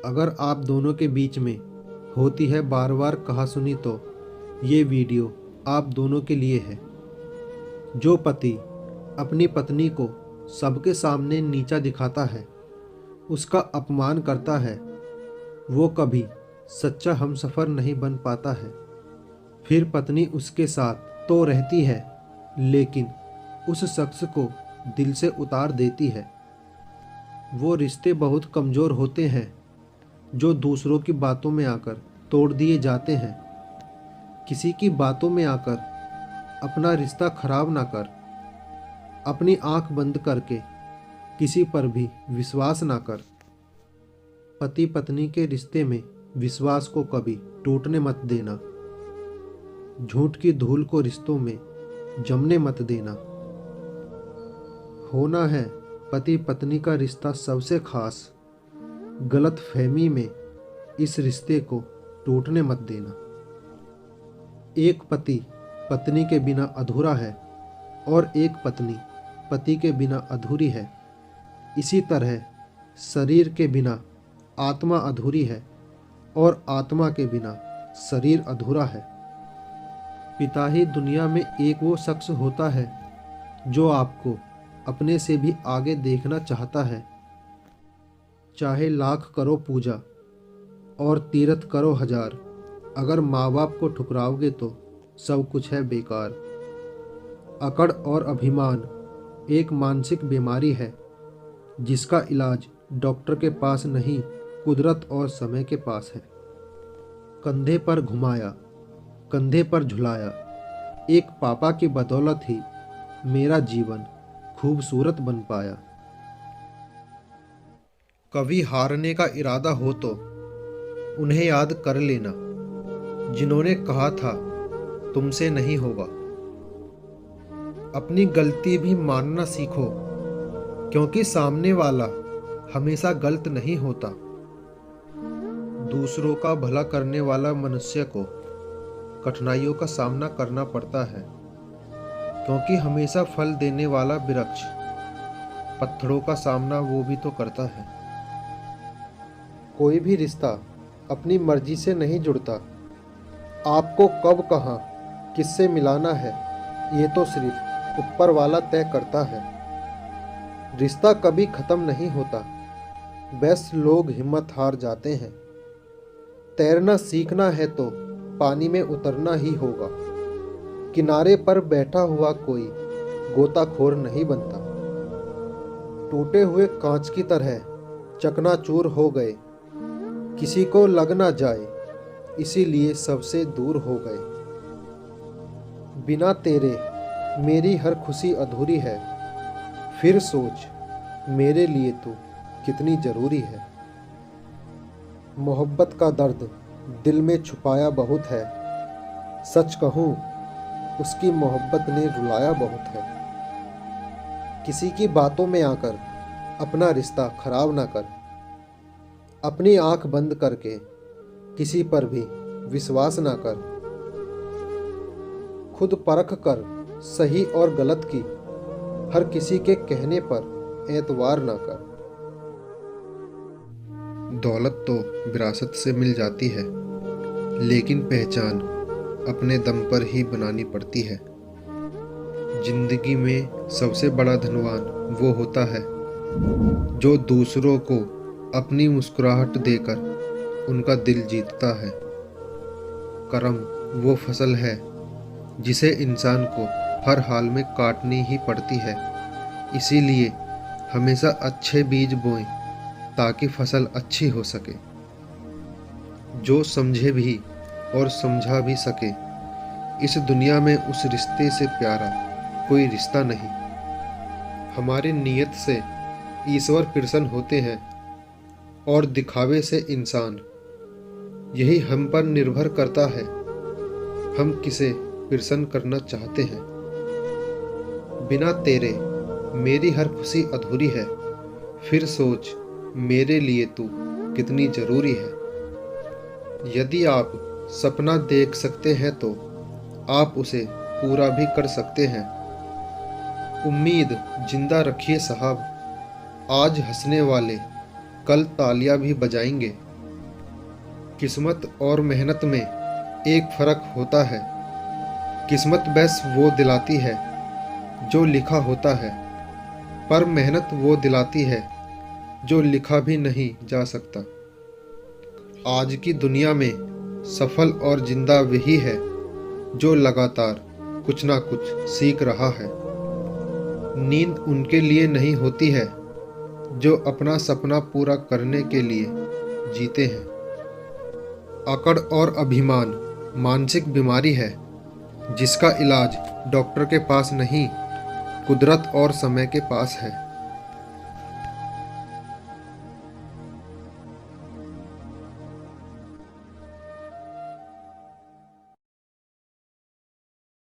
अगर आप दोनों के बीच में होती है बार बार कहा सुनी तो ये वीडियो आप दोनों के लिए है। जो पति अपनी पत्नी को सबके सामने नीचा दिखाता है, उसका अपमान करता है, वो कभी सच्चा हमसफ़र नहीं बन पाता है। फिर पत्नी उसके साथ तो रहती है, लेकिन उस शख्स को दिल से उतार देती है। वो रिश्ते बहुत कमज़ोर होते हैं जो दूसरों की बातों में आकर तोड़ दिए जाते हैं। किसी की बातों में आकर अपना रिश्ता खराब ना कर। अपनी आंख बंद करके किसी पर भी विश्वास ना कर। पति पत्नी के रिश्ते में विश्वास को कभी टूटने मत देना। झूठ की धूल को रिश्तों में जमने मत देना। होना है पति पत्नी का रिश्ता सबसे खास, गलत फहमी में इस रिश्ते को टूटने मत देना। एक पति पत्नी के बिना अधूरा है और एक पत्नी पति के बिना अधूरी है। इसी तरह शरीर के बिना आत्मा अधूरी है और आत्मा के बिना शरीर अधूरा है। पिता ही दुनिया में एक वो शख्स होता है जो आपको अपने से भी आगे देखना चाहता है। चाहे लाख करो पूजा और तीर्थ करो हजार, अगर माँ बाप को ठुकराओगे तो सब कुछ है बेकार। अकड़ और अभिमान एक मानसिक बीमारी है जिसका इलाज डॉक्टर के पास नहीं, कुदरत और समय के पास है। कंधे पर घुमाया, कंधे पर झुलाया, एक पापा की बदौलत ही मेरा जीवन खूबसूरत बन पाया। कभी हारने का इरादा हो तो उन्हें याद कर लेना जिन्होंने कहा था तुमसे नहीं होगा। अपनी गलती भी मानना सीखो, क्योंकि सामने वाला हमेशा गलत नहीं होता। दूसरों का भला करने वाला मनुष्य को कठिनाइयों का सामना करना पड़ता है, क्योंकि हमेशा फल देने वाला वृक्ष पत्थरों का सामना वो भी तो करता है। कोई भी रिश्ता अपनी मर्जी से नहीं जुड़ता। आपको कब कहाँ किससे मिलाना है, ये तो सिर्फ ऊपर वाला तय करता है। रिश्ता कभी ख़त्म नहीं होता, बस लोग हिम्मत हार जाते हैं। तैरना सीखना है तो पानी में उतरना ही होगा। किनारे पर बैठा हुआ कोई गोताखोर नहीं बनता। टूटे हुए कांच की तरह चकनाचूर हो गए, किसी को लग ना जाए इसीलिए सबसे दूर हो गए। बिना तेरे मेरी हर खुशी अधूरी है, फिर सोच मेरे लिए तू कितनी ज़रूरी है। मोहब्बत का दर्द दिल में छुपाया बहुत है, सच कहूँ उसकी मोहब्बत ने रुलाया बहुत है। किसी की बातों में आकर अपना रिश्ता खराब ना कर। अपनी आंख बंद करके किसी पर भी विश्वास ना कर। खुद परख कर सही और गलत की, हर किसी के कहने पर एतवार ना कर। दौलत तो विरासत से मिल जाती है, लेकिन पहचान अपने दम पर ही बनानी पड़ती है। जिंदगी में सबसे बड़ा धनवान वो होता है जो दूसरों को अपनी मुस्कुराहट देकर उनका दिल जीतता है। करम वो फसल है जिसे इंसान को हर हाल में काटनी ही पड़ती है। इसीलिए हमेशा अच्छे बीज बोएं ताकि फसल अच्छी हो सके। जो समझे भी और समझा भी सके, इस दुनिया में उस रिश्ते से प्यारा कोई रिश्ता नहीं। हमारी नीयत से ईश्वर प्रसन्न होते हैं और दिखावे से इंसान। यही हम पर निर्भर करता है, हम किसे प्रसन्न करना चाहते हैं। बिना तेरे मेरी हर खुशी अधूरी है, फिर सोच मेरे लिए तू कितनी ज़रूरी है। यदि आप सपना देख सकते हैं तो आप उसे पूरा भी कर सकते हैं। उम्मीद जिंदा रखिए साहब, आज हंसने वाले कल तालियां भी बजाएंगे। किस्मत और मेहनत में एक फ़र्क होता है। किस्मत बस वो दिलाती है जो लिखा होता है, पर मेहनत वो दिलाती है जो लिखा भी नहीं जा सकता। आज की दुनिया में सफल और जिंदा वही है जो लगातार कुछ ना कुछ सीख रहा है। नींद उनके लिए नहीं होती है जो अपना सपना पूरा करने के लिए जीते हैं। अकड़ और अभिमान मानसिक बीमारी है जिसका इलाज डॉक्टर के पास नहीं, कुदरत और समय के पास है।